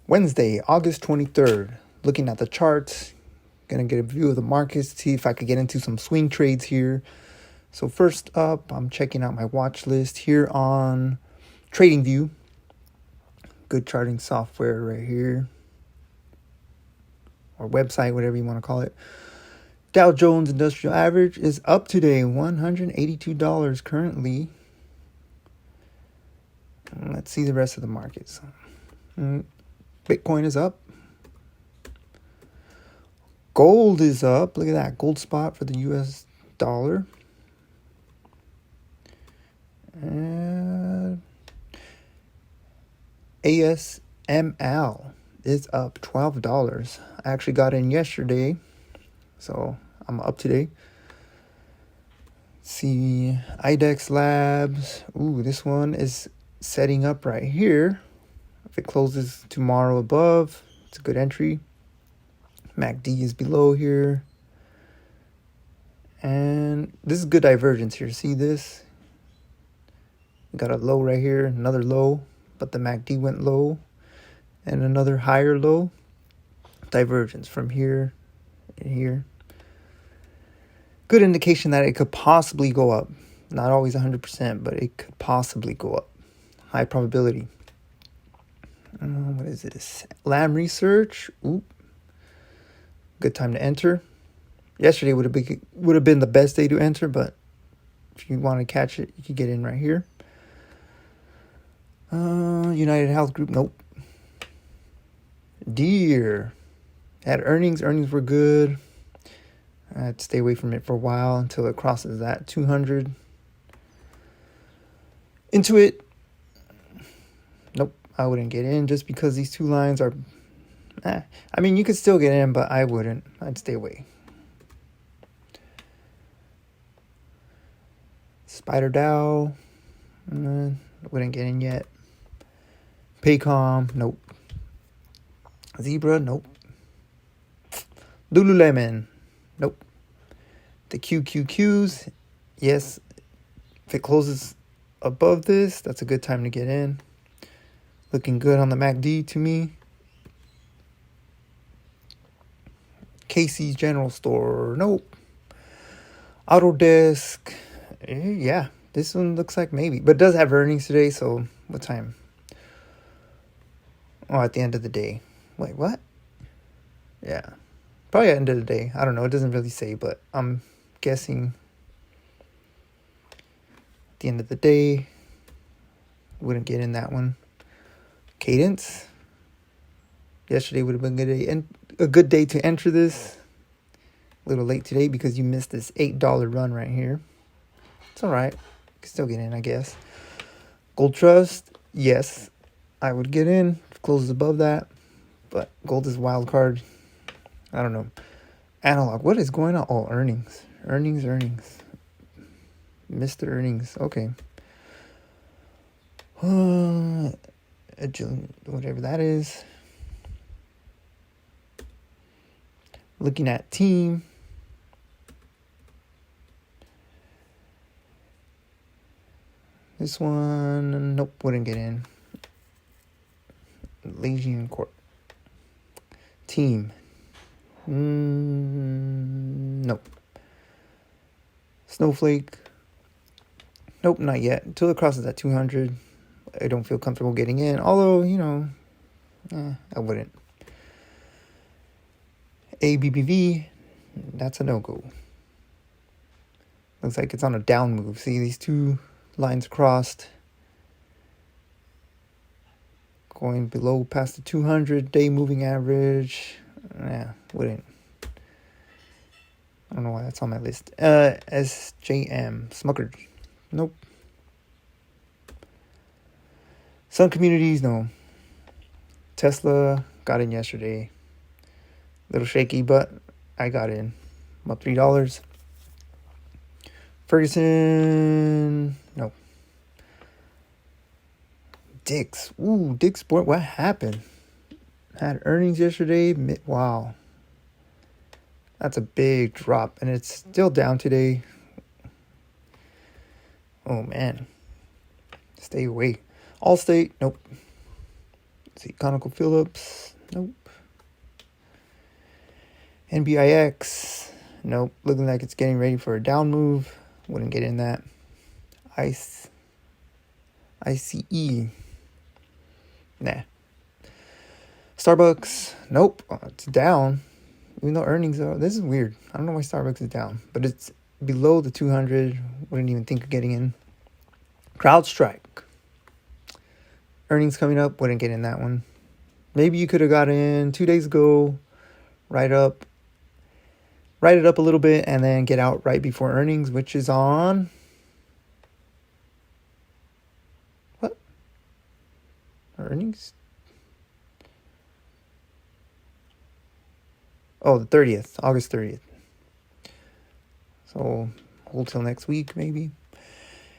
Wednesday, August 23rd. Looking at the charts, gonna get a view of the markets, see if I could get into some swing trades here. So first up, I'm checking out my watch list here on TradingView. Good charting software right here, or website, whatever you want to call it. Dow Jones Industrial Average is up today, $182 currently. Let's see the rest of the markets. Bitcoin is up. Gold is up. Look at that gold spot for the US dollar. And ASML is up $12. I actually got in yesterday, so I'm up today. See IDEX Labs. Ooh, this one is setting up right here. If it closes tomorrow above, it's a good entry. MACD is below here. And this is good divergence here. See this? We got a low right here, another low, but the MACD went low. And another higher low. Divergence from here and here. Good indication that it could possibly go up. Not always 100%, but it could possibly go up. High probability. What is it? Lam Research. Oop. Good time to enter. Yesterday would have been the best day to enter, but if you want to catch it, you can get in right here. United Health Group. Nope. Deere had earnings. Earnings were good. I had to stay away from it for a while until it crosses that 200. Intuit. Nope, I wouldn't get in just because these two lines are... I mean, you could still get in, but I wouldn't. I'd stay away. Spider Dow. Wouldn't get in yet. Paycom. Nope. Zebra. Nope. Lululemon. Nope. The QQQs. Yes. If it closes above this, that's a good time to get in. Looking good on the MACD to me. Casey's General Store. Nope. Autodesk. Yeah, this one looks like maybe. But it does have earnings today, so what time? Oh, at the end of the day. Wait, what? Yeah. Probably at the end of the day. I don't know. It doesn't really say, but I'm guessing at the end of the day. Wouldn't get in that one. Cadence. Yesterday would have been a good day to enter this. A little late today because you missed this $8 run right here. It's all right. You can still get in, I guess. Gold Trust. Yes, I would get in. If it closes above that. But gold is a wild card. I don't know. Analog. What is going on? Oh, earnings. Earnings. Missed the earnings. Okay. Whatever that is. Looking at team. This one, nope, wouldn't get in. Legion Corp. Team. Nope. Snowflake. Nope, not yet. Until it crosses that 200, I don't feel comfortable getting in. Although, I wouldn't. ABBV, that's a no-go. Looks like it's on a down move. See these two lines crossed. Going below past the 200-day moving average. Wouldn't. I don't know why that's on my list. SJM. Smucker. Nope. Sun Communities, no. Tesla, got in yesterday. Little shaky, but I got in. About $3. Ferguson, no. Dick's. Ooh, Dick's Sport. What happened? Had earnings yesterday. Wow. That's a big drop, and it's still down today. Oh, man. Stay away. Allstate, nope. see. ConocoPhillips. Nope. NBIX. Nope. Looking like it's getting ready for a down move. Wouldn't get in that. ICE. Nah. Starbucks. Nope. It's down. Even though earnings are... This is weird. I don't know why Starbucks is down. But it's below the 200. Wouldn't even think of getting in. CrowdStrike. Earnings coming up. Wouldn't get in that one. Maybe you could have got in 2 days ago. Write it up a little bit and then get out right before earnings, which is on... What? Earnings? Oh, the 30th. August 30th. So, hold till next week, maybe.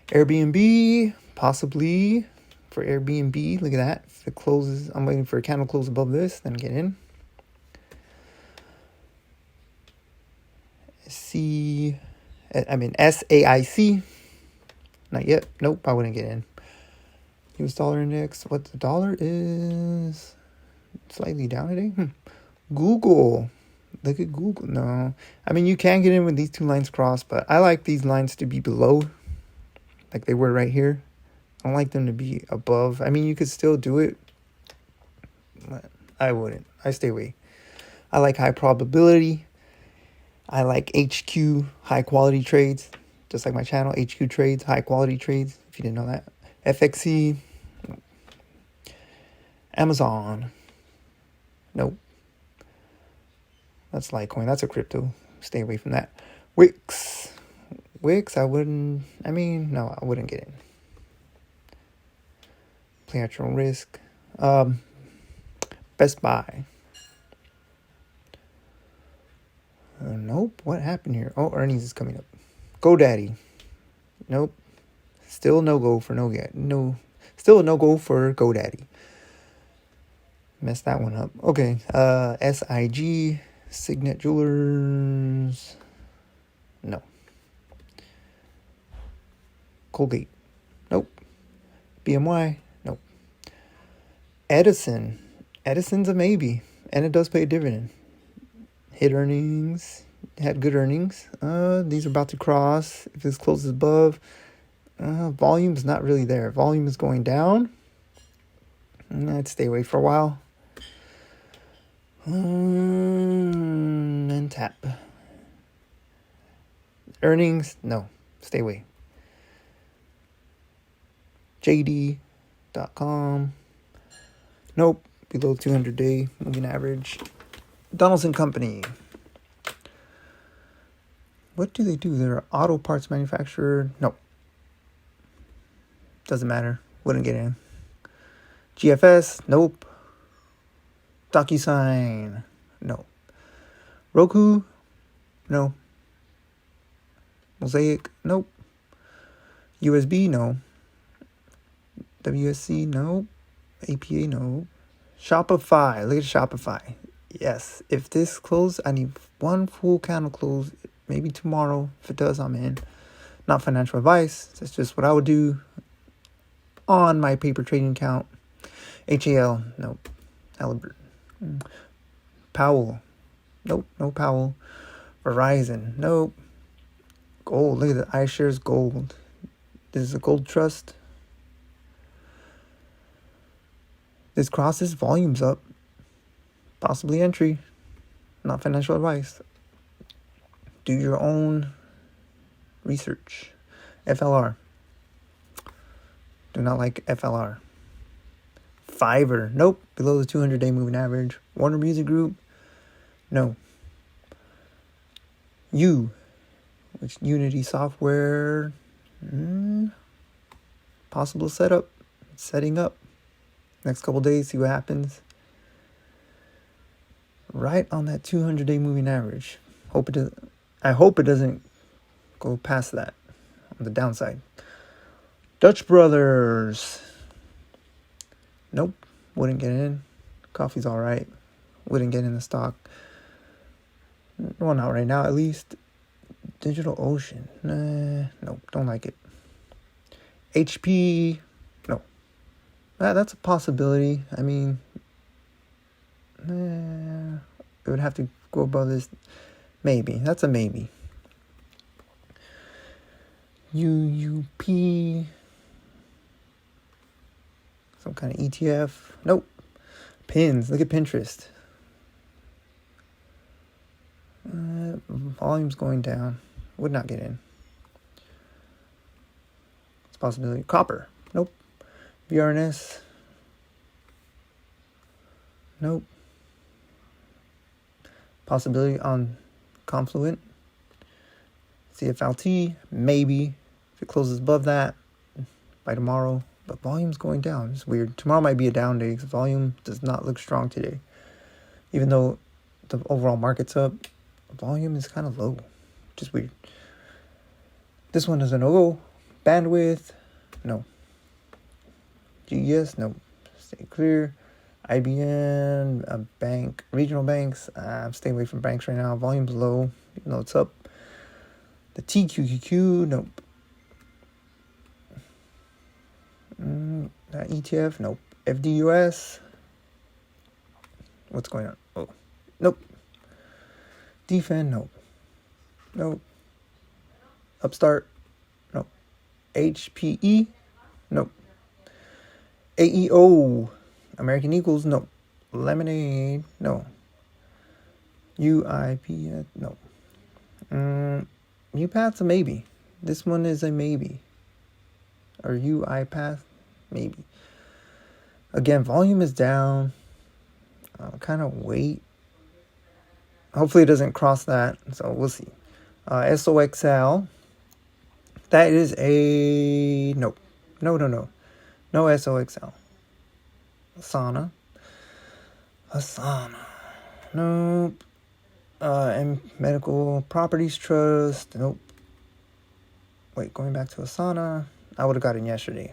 Airbnb, possibly. For Airbnb, look at that. If it closes, I'm waiting for a candle close above this, then get in. SAIC. Not yet. Nope, I wouldn't get in. US dollar index. What the dollar is slightly down today. Google. Look at Google. No. I mean, you can get in with these two lines crossed, but I like these lines to be below, like they were right here. I don't like them to be above. I mean, you could still do it, but I wouldn't. I stay away. I like high probability. I like HQ, high quality trades. Just like my channel, HQ trades, high quality trades. If you didn't know that. FXC. Amazon. Nope. That's Litecoin. That's a crypto. Stay away from that. Wix, I wouldn't get in. Play at your own risk. Best Buy. Nope. What happened here? Oh, earnings is coming up. GoDaddy. Nope. Still no go for Still a no go for GoDaddy. Messed that one up. Okay. SIG. Signet Jewelers. No. Colgate. Nope. BMY. Nope. Edison. Edison's a maybe. And it does pay a dividend. Hit earnings. Had good earnings. These are about to cross. If this closes above. Volume's not really there. Volume is going down. I'd stay away for a while. And tap. Earnings, no. Stay away. JD.com. Nope. Below 200-day moving average. Donaldson Company. What do they do? They're an auto parts manufacturer. Nope. Doesn't matter. Wouldn't get in. GFS. Nope. DocuSign. No. Roku. No. Mosaic. Nope. USB. No. WSC. No. APA. No. Shopify. Look at Shopify. Yes. If this closes, I need one full candle close. Maybe tomorrow. If it does, I'm in. Not financial advice. That's just what I would do on my paper trading account. HAL. Nope. Halliburton. Powell. Nope. No Powell. Verizon. Nope. Gold. Look at the iShares Gold. This is a gold trust. This crosses, volume's up. Possibly entry. Not financial advice. Do your own research. FLR. Do not like FLR. Fiverr. Nope. Below the 200-day moving average. Warner Music Group. No. Which Unity Software. Possible setup. Setting up. Next couple days, see what happens. Right on that 200-day moving average. I hope it doesn't go past that on the downside. Dutch Brothers. Nope. Wouldn't get in. Coffee's all right. Wouldn't get in the stock. Well, not right now, at least. DigitalOcean. Nope. Don't like it. HP. No. That's a possibility. I mean, It would have to go above this. Maybe. That's a maybe. UUP. Some kind of ETF. Nope. Pins. Look at Pinterest. Volume's going down. Would not get in. It's a possibility. Copper. Nope. VRNS. Nope. Possibility on Confluent. CFLT. Maybe. If it closes above that by tomorrow. But volume's going down. It's weird. Tomorrow might be a down day because volume does not look strong today. Even though the overall market's up, volume is kind of low. Just weird. This one doesn't go. Bandwidth. No. GES. No. Stay clear. IBM. A bank. Regional banks. I'm staying away from banks right now. Volume's low. Even though it's up. The TQQQ. Nope. That ETF, nope. FDUS, what's going on? Oh, nope. DFIN, nope. Nope. Upstart, nope. HPE, nope. AEO, American Eagles, nope. Lemonade, no. UIP, no. UPath's a maybe. This one is a maybe. Or UiPath, maybe. Again, volume is down. Kind of wait. Hopefully it doesn't cross that. So we'll see. SOXL. That is a nope. No. No SOXL. Asana. Nope. And Medical Properties Trust. Nope. Wait, going back to Asana. I would have got in yesterday.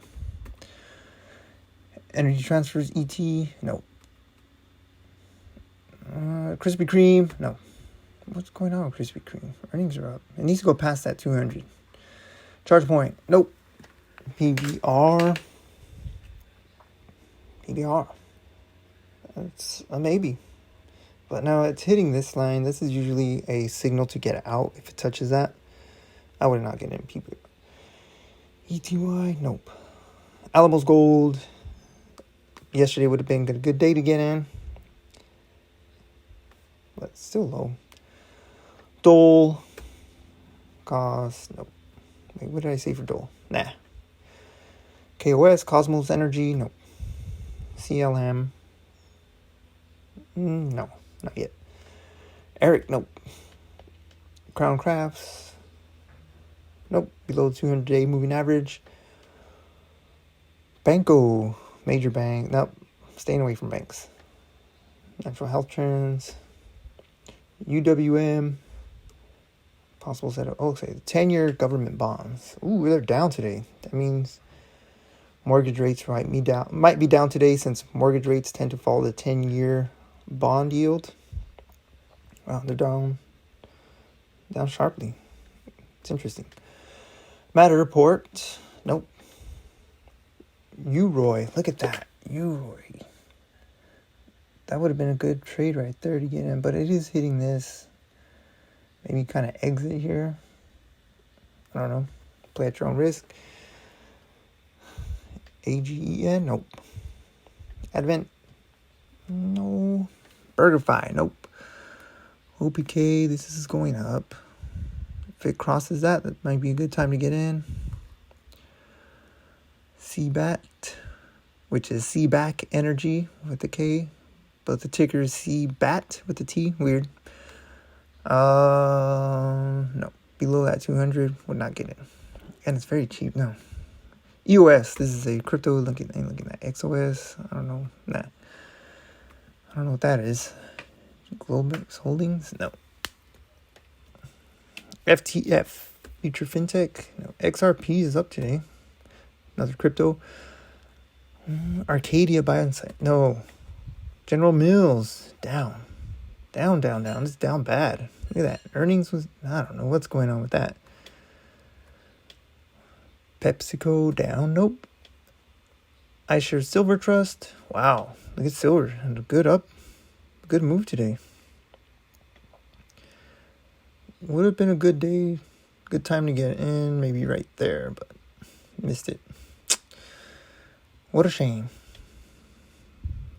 Energy Transfers ET, no. Krispy Kreme, no. What's going on with Krispy Kreme? Earnings are up. It needs to go past that 200. ChargePoint, nope. PBR. That's a maybe. But now it's hitting this line. This is usually a signal to get out. If it touches that, I would not get in PBR. ETY, nope. Alamos Gold. Yesterday would have been a good day to get in. But it's still low. Dole. Cost, nope. Wait, what did I say for Dole? Nah. KOS, Cosmos Energy, nope. CLM. No, not yet. Eric, nope. Crown Crafts. Nope, below the 200-day moving average. Banco, major bank. Nope, staying away from banks. Natural health trends. UWM. Possible set of, say, 10-year government bonds. Ooh, they're down today. That means mortgage rates might be down today since mortgage rates tend to follow the 10-year bond yield. Wow, they're down sharply. It's interesting. Matter report. Nope. UROY. Look at that. UROY. That would have been a good trade right there to get in. But it is hitting this. Maybe kind of exit here. I don't know. Play at your own risk. AGEN. Nope. Advent. No. BurgerFi. Nope. OPK. This is going up. If it crosses that might be a good time to get in. CBAT, which is CBAC Energy with the K, but the ticker is CBAT with the T. Weird. No. Below that 200 would not get in. And it's very cheap. No. EOS. This is a crypto. Looking at XOS. I don't know. Nah. I don't know what that is. Globex Holdings. No. FTF. Future FinTech. No. XRP is up today. Another crypto. Arcadia Bioscience. No. General Mills. Down. Down. It's down bad. Look at that. Earnings was, I don't know what's going on with that. PepsiCo down. Nope. iShares Silver Trust. Wow. Look at silver. Good good move today. Would have been a good day, good time to get in, maybe right there, but missed it. What a shame.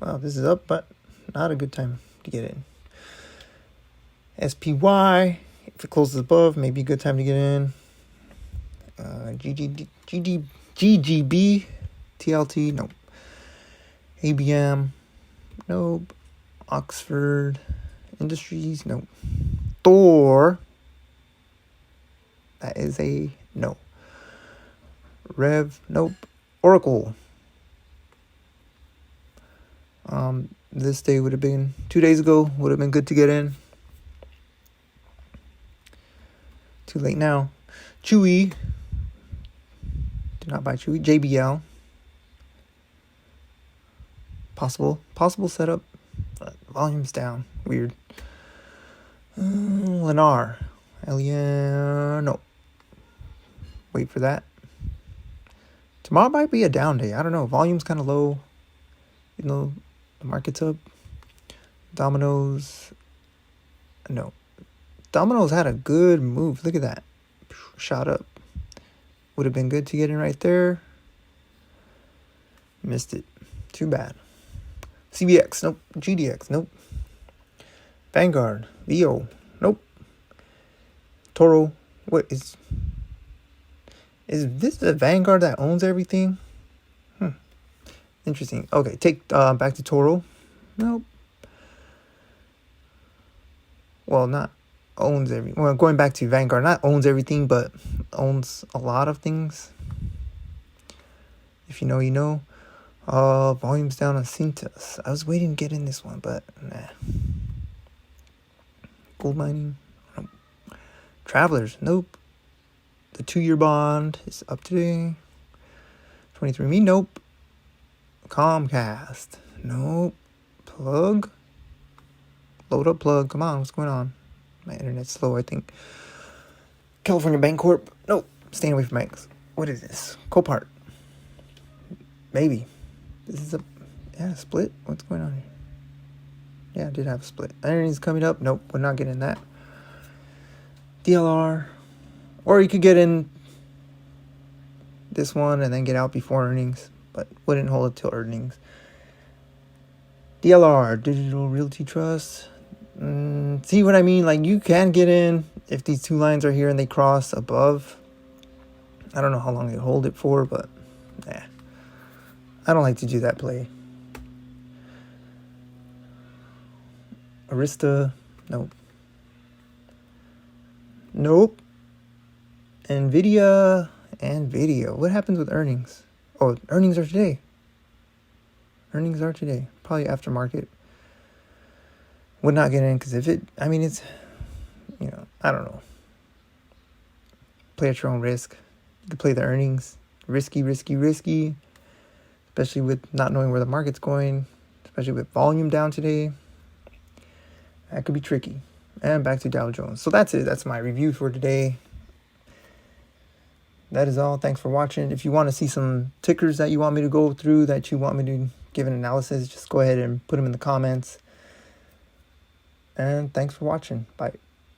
Wow, this is up, but not a good time to get in. SPY, if it closes above, maybe a good time to get in. GGB, TLT, nope. ABM, nope. Oxford Industries, nope. Thor, that is a no. Rev, nope. Oracle. This day would have been 2 days ago, would have been good to get in. Too late now. Chewy. Did not buy Chewy. JBL. Possible setup. Volume's down. Weird. Lennar. No. Wait for that. Tomorrow might be a down day. I don't know. Volume's kind of low. You know, the market's up. Domino's. No. Domino's had a good move. Look at that. Shot up. Would have been good to get in right there. Missed it. Too bad. CBX. Nope. GDX. Nope. Vanguard. VO. Nope. Toro. What is this the Vanguard that owns everything? Interesting. Okay, take back to Toro. Nope. Well, not owns everything. Well, going back to Vanguard, not owns everything, but owns a lot of things. If you know, you know. Volume's down on Cintas. I was waiting to get in this one, but nah. Gold mining. Nope. Travelers. Nope. The 2-year bond is up today. 23andMe. Nope. Comcast. Nope. Plug. Load up Plug. Come on, what's going on? My internet's slow, I think. California Bancorp. Nope. Staying away from banks. What is this? Copart. Maybe. This is a split. What's going on here? Yeah, I did have a split. Earnings coming up. Nope, we're not getting that. DLR. Or you could get in this one and then get out before earnings, but wouldn't hold it till earnings. DLR, Digital Realty Trust. See what I mean? Like, you can get in if these two lines are here and they cross above. I don't know how long they hold it for, but nah. I don't like to do that play. Arista. Nope. Nope. Nvidia and video. What happens with earnings? Oh, earnings are today. Earnings are today. Probably aftermarket. Would not get in because if it, I mean, it's, you know, I don't know. Play at your own risk. You can play the earnings. Risky. Especially with not knowing where the market's going. Especially with volume down today. That could be tricky. And back to Dow Jones. So that's it. That's my review for today. That is all. Thanks for watching. If you want to see some tickers that you want me to go through, that you want me to give an analysis, just go ahead and put them in the comments. And thanks for watching. Bye.